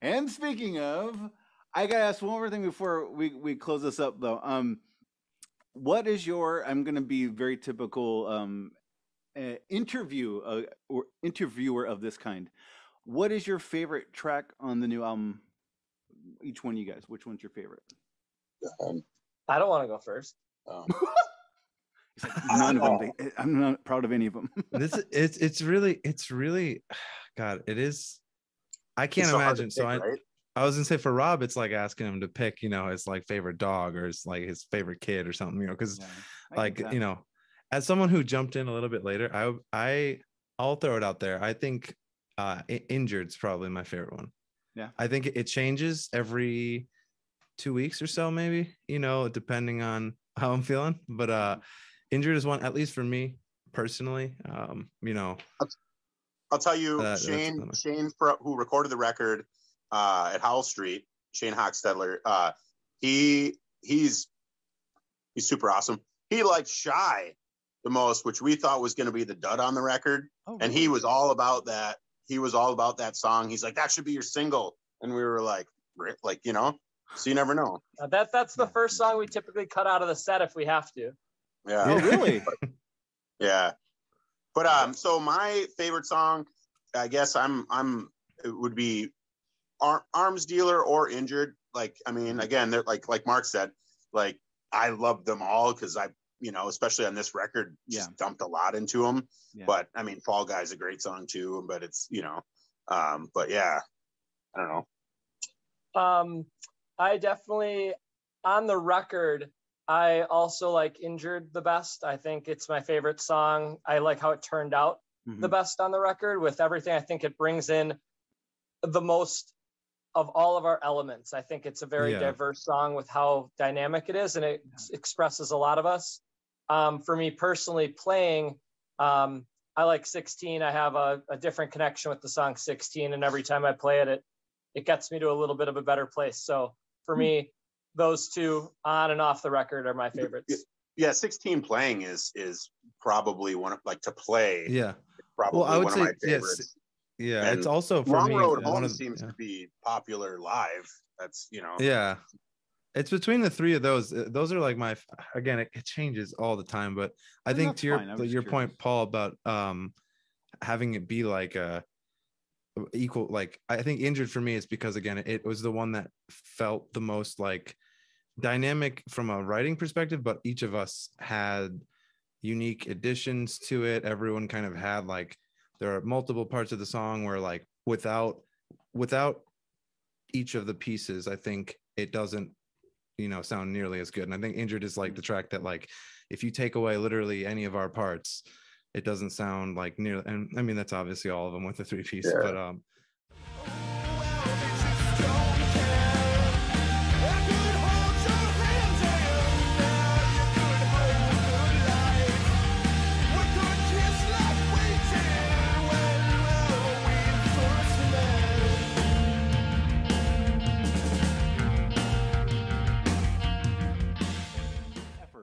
And speaking of, I gotta ask one more thing before we close this up, though. What is your? I'm gonna be very typical interviewer of this kind. What is your favorite track on the new album? Each one of you guys. Which one's your favorite? I don't want to go first. He's like, none of them. I'm not proud of any of them. It's really, God, it is. I can't imagine. So I was gonna say for Rob, it's like asking him to pick, his like favorite dog or his favorite kid or something, because as someone who jumped in a little bit later, I'll throw it out there. I think Injured's probably my favorite one. Yeah, I think it changes every 2 weeks or so, maybe, depending on how I'm feeling. But Injured is one, at least for me personally. I'll tell you, Shane, who recorded the record at Howell Street, Shane Hochstetler, he's super awesome. He liked Shy the most, which we thought was going to be the dud on the record. Oh, really? And he was all about that. He was all about that song. He's like, that should be your single. And we were like, so you never know. That's the first song we typically cut out of the set if we have to. Yeah. Oh, really? Yeah. But so my favorite song, I guess it would be Arms Dealer or Injured. Like, I mean, again, they're like Mark said, like I love them all because I, especially on this record, just dumped a lot into them. Yeah. But I mean, Fall Guy's a great song too, but it's, but yeah, I don't know. I definitely, on the record, I also like Injured the best. I think it's my favorite song. I like how it turned out the best on the record with everything. I think it brings in the most of all of our elements. I think it's a very diverse song with how dynamic it is, and it expresses a lot of us. For me personally, playing, I like 16. I have a different connection with the song 16, and every time I play it, it gets me to a little bit of a better place. So for me, those two on and off the record are my favorites. Yeah, 16 playing is probably one of, like, to play. Yeah, probably well, I would one say of my favorites. Yes. Yeah, and it's also for Long me. Road Home seems to be popular live. That's Yeah, it's between the three of those. Those are like my. Again, it changes all the time, but I think to your point, Paul, about having it be like a equal. Like, I think Injured for me is because, again, it was the one that felt the most like dynamic from a writing perspective, but each of us had unique additions to it. Everyone kind of had like, there are multiple parts of the song where like without each of the pieces, I think it doesn't sound nearly as good. And I think Injured is like the track that, like, if you take away literally any of our parts, it doesn't sound like nearly, and I mean that's obviously all of them with the three pieces, but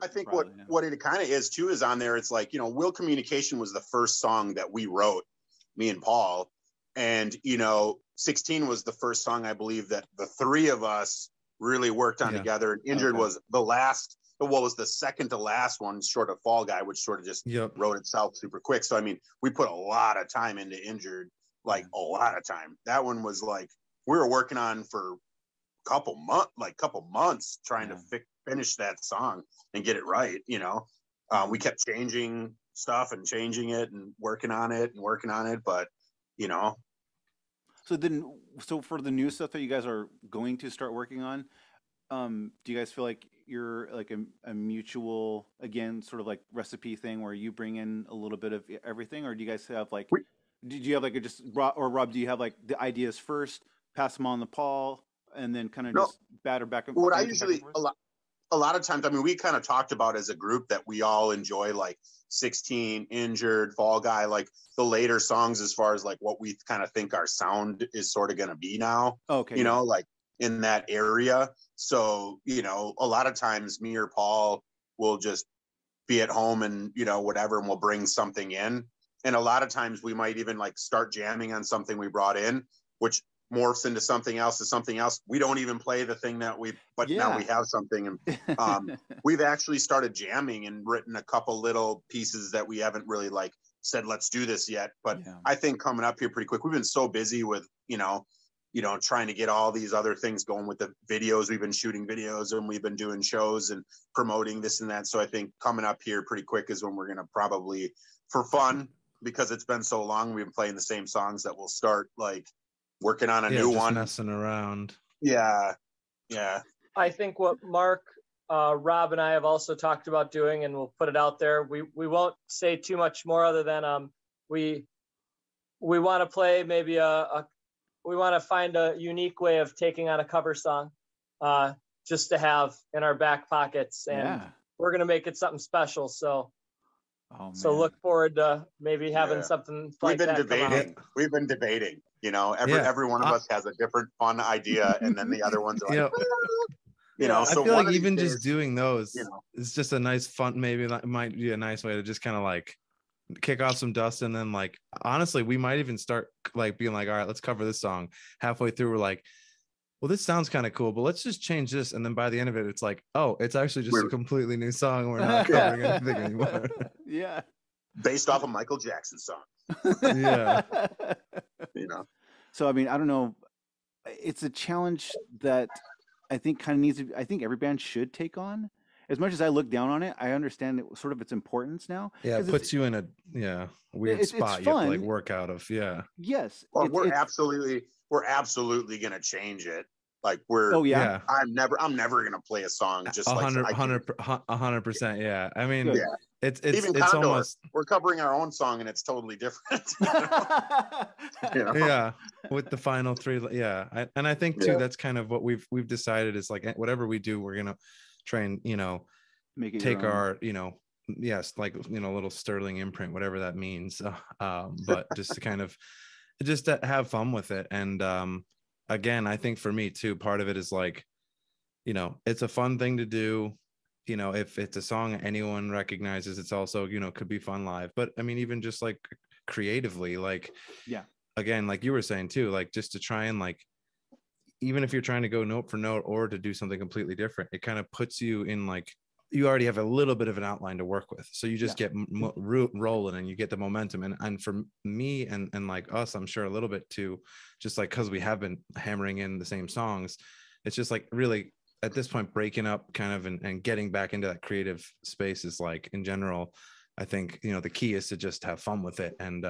I think what it kind of is too is on there. It's like, Will Communication was the first song that we wrote, me and Paul, and 16 was the first song I believe that the three of us really worked on together. And Injured was was the second to last one, short of Fall Guy, which sort of just wrote itself super quick. So I mean, we put a lot of time into Injured, like a lot of time. That one was like we were working on for a couple months trying to finish that song and get it right. We kept changing stuff and changing it and working on it, but so for the new stuff that you guys are going to start working on, do you guys feel like you're like a mutual, again, sort of like recipe thing where you bring in a little bit of everything, or do you guys have like did you have like Rob, do you have like the ideas first, pass them on to Paul, and then kind of just batter back and what I usually a lot of times, I mean, we kind of talked about as a group that we all enjoy like 16, Injured, Fall Guy, like the later songs as far as like what we kind of think our sound is sort of going to be now. Okay. Like in that area. So, a lot of times me or Paul will just be at home and, whatever, and we'll bring something in. And a lot of times we might even like start jamming on something we brought in, which morphs into something else. We don't even play the thing that now we have something. And we've actually started jamming and written a couple little pieces that we haven't really like said, let's do this yet. But I think coming up here pretty quick, we've been so busy with, trying to get all these other things going with the videos. We've been shooting videos and we've been doing shows and promoting this and that. So I think coming up here pretty quick is when we're going to probably, for fun, because it's been so long, we've been playing the same songs, that we'll start like working on a new one, messing around. Yeah. I think what Mark, Rob, and I have also talked about doing, and we'll put it out there. We won't say too much more other than we want to play maybe we want to find a unique way of taking on a cover song, just to have in our back pockets, and we're gonna make it something special. So. So look forward to maybe having something like that. We've been debating. Every one of us has a different fun idea, and then the other one's like, I feel like even just doing those is just a nice fun. Maybe that might be a nice way to just kind of like kick off some dust, and then like honestly, we might even start like being like, all right, let's cover this song. Halfway through, we're like, well, this sounds kind of cool, but let's just change this. And then by the end of it, it's like, oh, it's actually just a completely new song. We're not covering anything anymore. Yeah. based off a Michael Jackson song. Yeah. You know. So I mean, I don't know. It's a challenge that I think kind of needs to. I think every band should take on. As much as I look down on it, I understand sort of its importance now. Yeah, it puts you in a weird spot you have to like work out of. Yeah. Yes. Well, we're absolutely going to change it. Like I'm never going to play a song just 100%. Yeah. I mean, it's even it's Condor, almost we're covering our own song and it's totally different. You know? Yeah, with the final three. Yeah, I think too that's kind of what we've decided is like whatever we do, we're gonna try and make it take our yes, like little Sterling imprint, whatever that means. But just to kind of just to have fun with it. And again, I think for me too, part of it is like, it's a fun thing to do. If it's a song anyone recognizes, it's also, could be fun live. But I mean, even just like creatively, like, again, like you were saying too, like just to try and like, even if you're trying to go note for note or to do something completely different, it kind of puts you in like, you already have a little bit of an outline to work with. So you just get rolling and you get the momentum. And for me and like us, I'm sure a little bit too, just like, cause we have been hammering in the same songs. It's just like really at this point, breaking up kind of and getting back into that creative space is like in general, I think, the key is to just have fun with it. And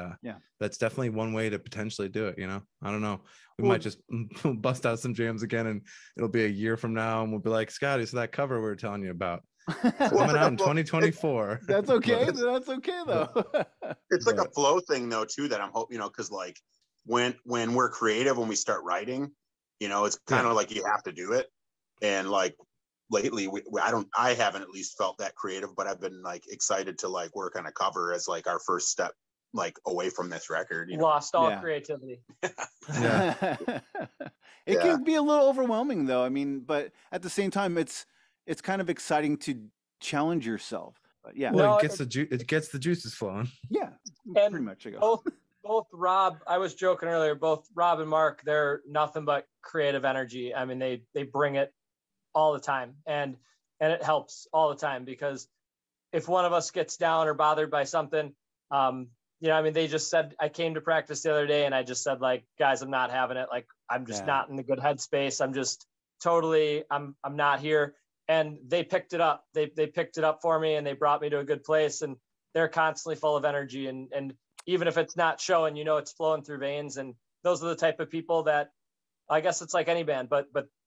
that's definitely one way to potentially do it. I don't know. We might just bust out some jams again and it'll be a year from now and we'll be like, Scotty, so that cover we were telling you about coming out in 2024. That's okay. That's okay though. It's like a flow thing though, too, that I'm hoping, cause like when we're creative, when we start writing, it's kind of like you have to do it. And like lately I haven't at least felt that creative, but I've been like excited to like work on a cover as like our first step, like away from this record. Lost all creativity. It can be a little overwhelming though. I mean, but at the same time, it's kind of exciting to challenge yourself. But it gets the juices flowing. Yeah, and pretty much. Both Rob, I was joking earlier, both Rob and Mark, they're nothing but creative energy. I mean, they bring it all the time, and it helps all the time, because if one of us gets down or bothered by something, I mean, they just said, I came to practice the other day and I just said, like, guys, I'm not having it. Like, I'm just not in the good headspace. I'm just totally, I'm not here. And they picked it up. They picked it up for me and they brought me to a good place, and they're constantly full of energy. And even if it's not showing, it's flowing through veins. And those are the type of people that, I guess it's like any band, but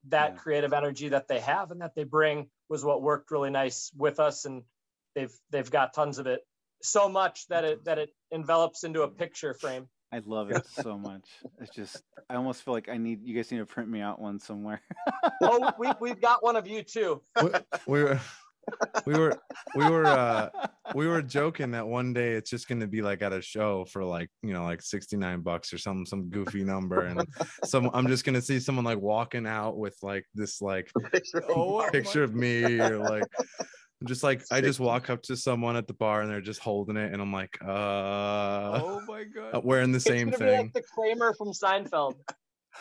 that creative energy that they have and that they bring was what worked really nice with us. And they've got tons of it, so much that it envelops into a picture frame. I love it so much. It's just, I almost feel like you guys need to print me out one somewhere. Oh, we've got one of you too. We were joking that one day it's just going to be like at a show for like, like $69 or some goofy number. And I'm just going to see someone like walking out with like this, like picture of me, or like, just like, I just walk up to someone at the bar and they're just holding it. And I'm like, oh my God, wearing the same thing. Be like the Kramer from Seinfeld.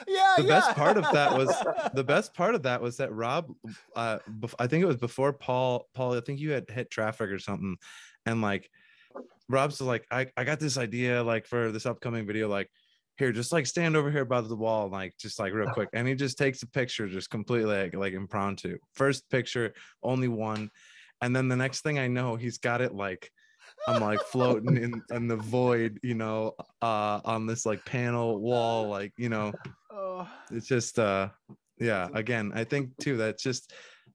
The best part of that was that Rob, I think it was before Paul, I think you had hit traffic or something. And like, Rob's like, I got this idea, like for this upcoming video, like, here, just like stand over here by the wall, like just like real quick. And he just takes a picture, just completely like impromptu. First picture, only one. And then the next thing I know, he's got it like, I'm like floating in the void, on this like panel wall, like, it's just, again, I think too, that's just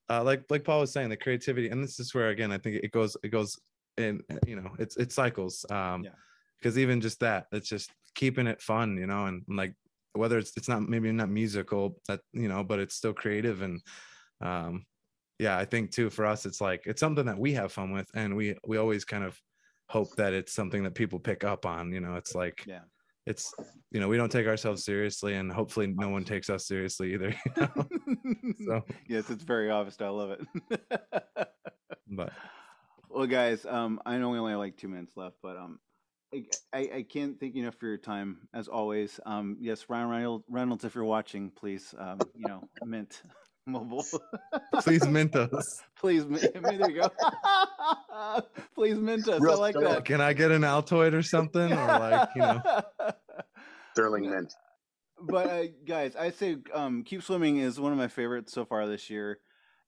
like Paul was saying, the creativity. And this is where, again, I think it goes in, it cycles. Because even just that, it's just keeping it fun, and like, whether it's not, maybe not musical, that, but it's still creative. And, I think too, for us, it's like, it's something that we have fun with, and we always kind of hope that it's something that people pick up on. It's like, it's, we don't take ourselves seriously, and hopefully no one takes us seriously either. So yes, it's very obvious. I love it. But well, guys, I know we only have like 2 minutes left, but I can't thank you enough for your time as always. Yes, Ryan Reynolds, if you're watching, please, mint. Mobile. Please mint us. Please, there you go. Please mint us. I like that. Can I get an Altoid or something? Or like, you know. Sterling mint. But guys, I say Keep Swimming is one of my favorites so far this year.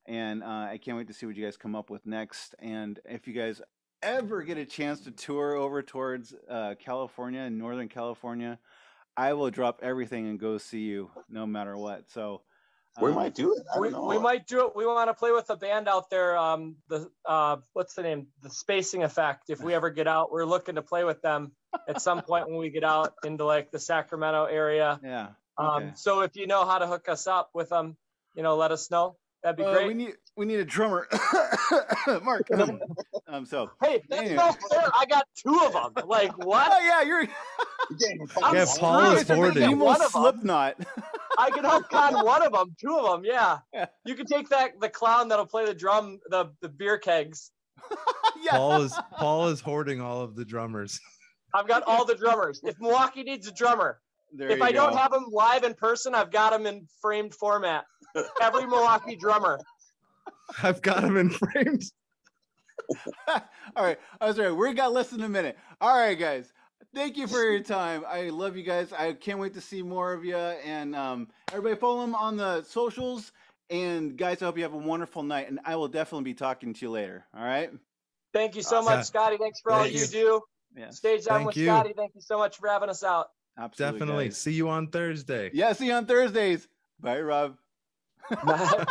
And I can't wait to see what you guys come up with next. And if you guys ever get a chance to tour over towards California and Northern California, I will drop everything and go see you no matter what. So we might do it. We might do it. We want to play with a band out there. What's the name? The Spacing Effect. If we ever get out, we're looking to play with them at some point when we get out into like the Sacramento area. Yeah. Okay. So if you know how to hook us up with them, let us know. That'd be great. We need a drummer, Mark. So hey, that's not fair. I got 2 of them. Like what? Oh yeah, you're. Yeah, Paul is hoarding. Emo Slipknot. I can hook on one of them, 2 of them. Yeah. You can take the clown that'll play the drum, the beer kegs. Yeah. Paul is hoarding all of the drummers. I've got all the drummers. If Milwaukee needs a drummer, if I don't have them live in person, I've got them in framed format. Every Milwaukee drummer. I've got them in framed. All right. I'm sorry. We got less than a minute. All right, guys. Thank you for your time. I love you guys. I can't wait to see more of you. And everybody follow them on the socials. And guys, I hope you have a wonderful night. And I will definitely be talking to you later. All right. Thank you so much, Scotty. Thanks for all you do. Yes. Stage Time with Scotty. Thank you so much for having us out. Absolutely. Definitely. Guys. See you on Thursday. Yeah, see you on Thursdays. Bye, Rob. Bye.